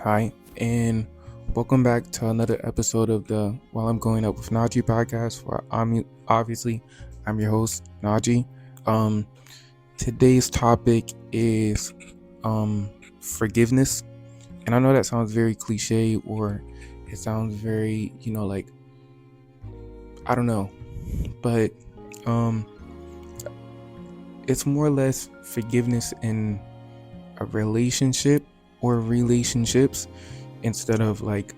Hi, and welcome back to another episode of the While I'm Going Up with Najee podcast. Where I'm your host Najee. Um, Today's topic is forgiveness, and I know that sounds very cliche, or it sounds very like I don't know, but um, it's more or less forgiveness in a relationship or relationships instead of like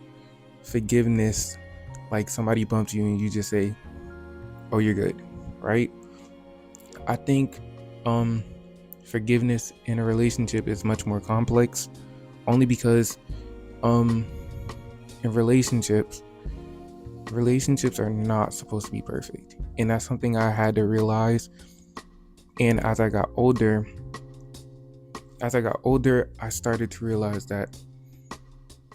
forgiveness like somebody bumps you and you just say, oh, you're good, right? I think um forgiveness in a relationship is much more complex, only because um in relationships are not supposed to be perfect, and that's something I had to realize. And as I got older I started to realize that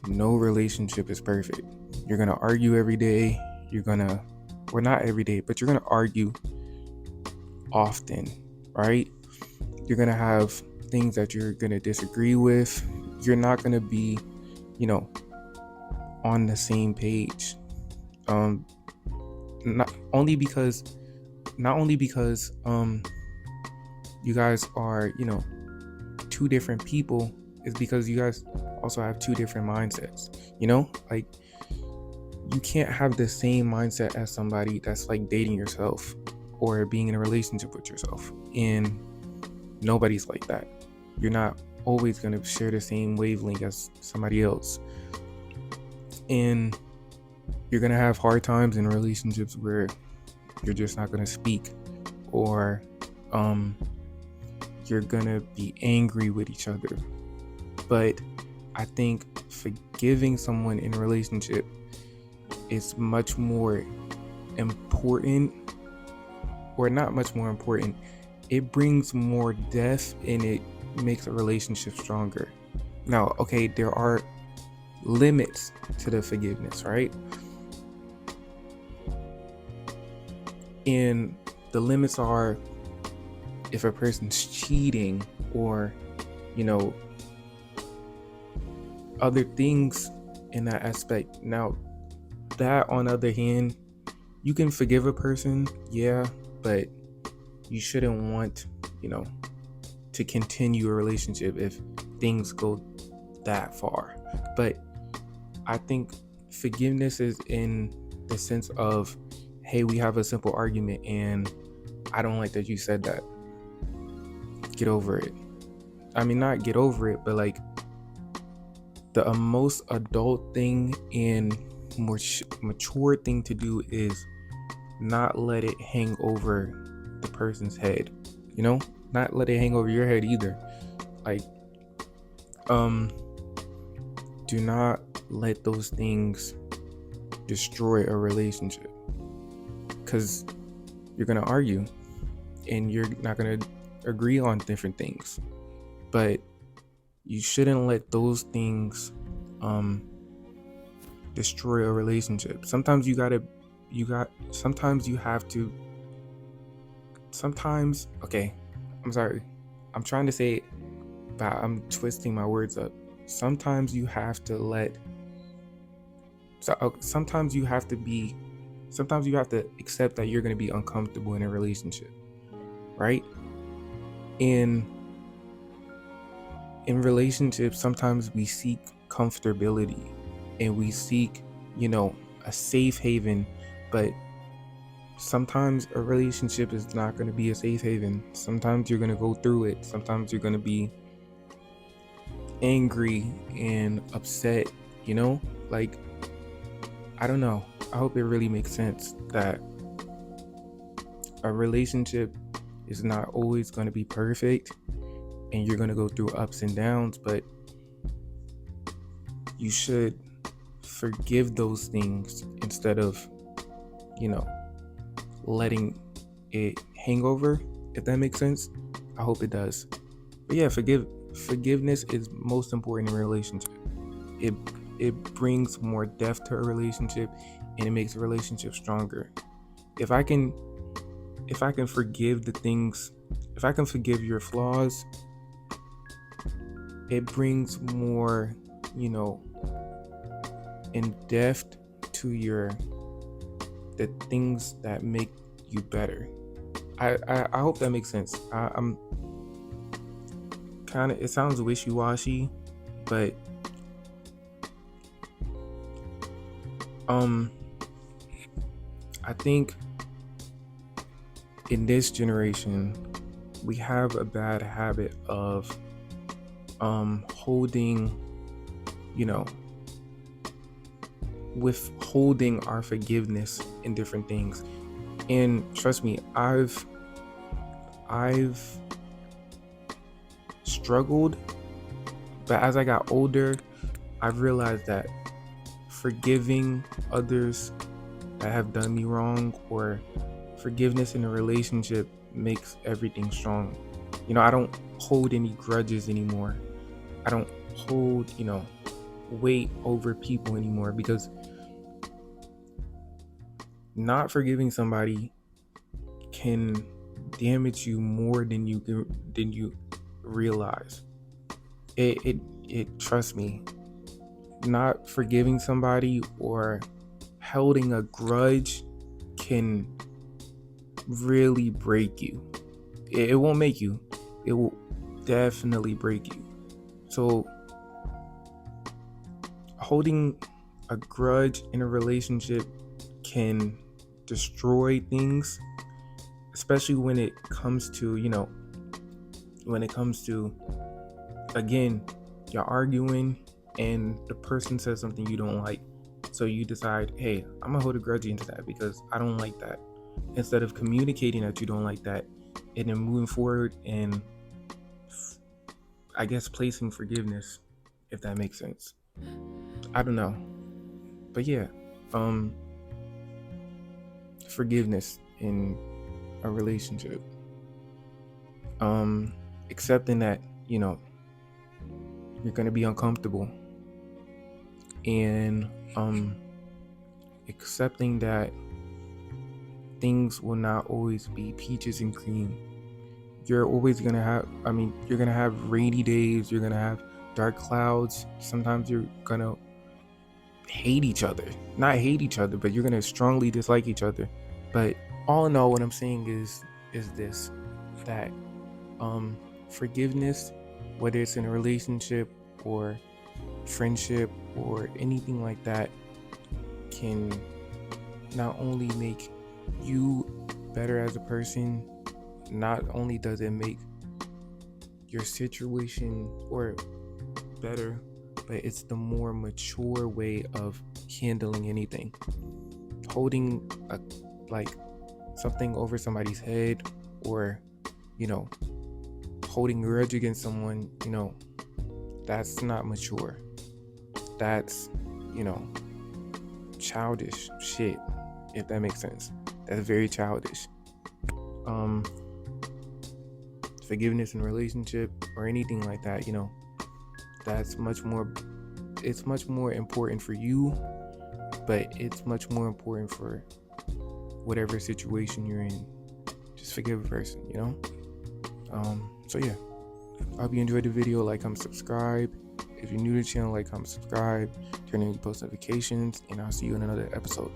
no relationship is perfect. You're gonna argue every day. Not every day, but you're gonna argue often, right? You're gonna have things that you're gonna disagree with. You're not gonna be, you know, on the same page. Um, not only because, you guys are, two different people, is because you guys also have two different mindsets. Like you can't have the same mindset as somebody that's like dating yourself or being in a relationship with yourself. And nobody's like that. You're not always going to share the same wavelength as somebody else. And you're going to have hard times in relationships where you're just not going to speak, or you're going to be angry with each other. But I think forgiving someone in a relationship is much more important, or not much more important. It brings more depth and it makes a relationship stronger. Now, okay, there are limits to the forgiveness, right? And the limits are if a person's cheating, or, other things in that aspect. Now, that on the other hand, you can forgive a person, yeah, but you shouldn't want, to continue a relationship if things go that far. But I think forgiveness is in the sense of, hey, we have a simple argument and I don't like that you said that. Get over it. I mean, not get over it, but like the most adult thing and more mature thing to do is not let it hang over the person's head, not let it hang over your head either. Like, do not let those things destroy a relationship, because you're gonna argue and you're not gonna agree on different things, but you shouldn't let those things destroy a relationship. Sometimes okay, I'm sorry, I'm trying to say it, but I'm twisting my words up. Sometimes you have to accept that you're going to be uncomfortable in a relationship, right? In relationships, sometimes we seek comfortability and we seek, a safe haven, but sometimes a relationship is not going to be a safe haven. Sometimes you're going to go through it. Sometimes you're going to be angry and upset, like, I don't know. I hope it really makes sense that a relationship is not always going to be perfect and you're going to go through ups and downs, but you should forgive those things instead of, letting it hang over, if that makes sense. I hope it does. But yeah, forgiveness is most important in a relationship. It brings more depth to a relationship and it makes a relationship stronger. If I can forgive if I can forgive your flaws, it brings more you know, in depth to the things that make you better. I hope that makes sense. I'm kind of, it sounds wishy-washy, but I think in this generation we have a bad habit of holding, you know, withholding our forgiveness in different things. And trust me, I've struggled, but as I got older, I've realized that forgiving others that have done me wrong, or forgiveness in a relationship, makes everything strong. You know, I don't hold any grudges anymore. I don't hold, weight over people anymore, because not forgiving somebody can damage you more than you realize. It trust me, not forgiving somebody or holding a grudge can really break you. It won't make you, it will definitely break you. So holding a grudge in a relationship can destroy things, especially when it comes to, again, you're arguing and the person says something you don't like. So you decide, hey, I'm gonna hold a grudge into that because I don't like that. Instead of communicating that you don't like that and then moving forward and, I guess, placing forgiveness, if that makes sense. I don't know. But yeah, forgiveness in a relationship. Accepting that, you're gonna be uncomfortable, and accepting that things will not always be peaches and cream. You're always gonna have, you're gonna have rainy days, you're gonna have dark clouds. Sometimes you're gonna hate each other. Not hate each other, but you're gonna strongly dislike each other. But all in all, what I'm saying is this, that forgiveness, whether it's in a relationship or friendship or anything like that, can not only make you better as a person, not only does it make your situation or better, but it's the more mature way of handling anything. Holding something over somebody's head, or holding a grudge against someone, that's not mature. That's childish shit, if that makes sense. That's very childish. Forgiveness in a relationship or anything like that, that's it's much more important for you, but it's much more important for whatever situation you're in. Just forgive a person, so yeah, I hope you enjoyed the video. Like, comment, subscribe. If you're new to the channel, like, comment, subscribe, turn on your post notifications, and I'll see you in another episode.